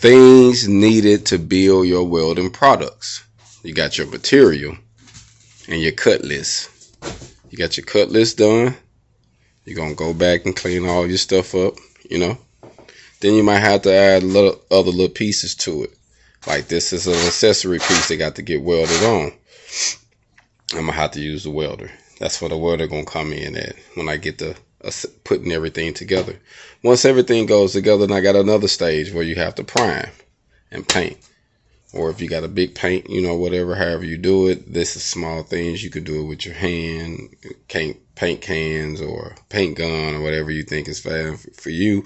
Things needed to build your welding products. You got your material and your cut list. You got your cut list done. You're going to go back and clean all your stuff up, you know. Then you might have to add other little pieces to it. Like this is an accessory piece that got to get welded on. I'm going to have to use the welder. That's where the welder going to come in at when I get to putting everything together. Once everything goes together, then I got another stage where you have to prime and paint. Or if you got a big paint, you know, whatever, however you do it, this is small things. You could do it with your hand, paint cans or paint gun or whatever you think is fine for you.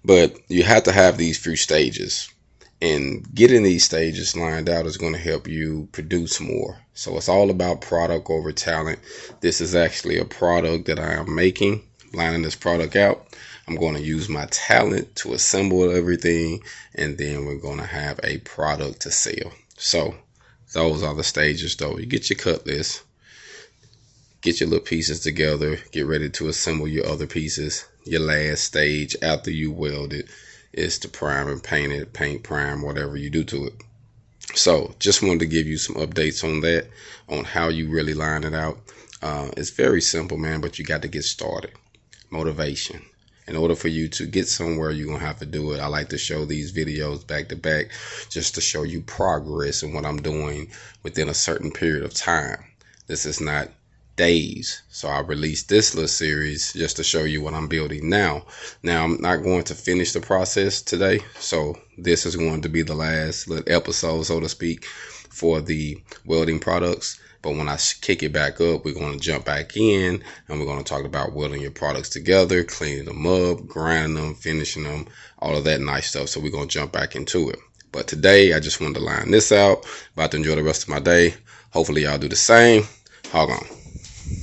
But you have to have these few stages. And getting these stages lined out is going to help you produce more. So it's all about product over talent. This is actually a product that I am making, lining this product out. I'm going to use my talent to assemble everything, and then we're going to have a product to sell. So those are the stages though. You get your cut list, get your little pieces together, get ready to assemble your other pieces. Your last stage after you weld it is to prime and paint it, paint, prime, whatever you do to it. So just wanted to give you some updates on that, on how you really line it out. It's very simple, man, but you got to get started. Motivation. In order for you to get somewhere, you're going to have to do it. I like to show these videos back to back just to show you progress and what I'm doing within a certain period of time. This is not days. So I released this little series just to show you what I'm building now. Now, I'm not going to finish the process today. So this is going to be the last little episode, so to speak, for the welding products. But when I kick it back up, we're going to jump back in and we're going to talk about welding your products together, cleaning them up, grinding them, finishing them, all of that nice stuff. So we're going to jump back into it. But today, I just wanted to line this out. About to enjoy the rest of my day. Hopefully, y'all do the same. HogOn.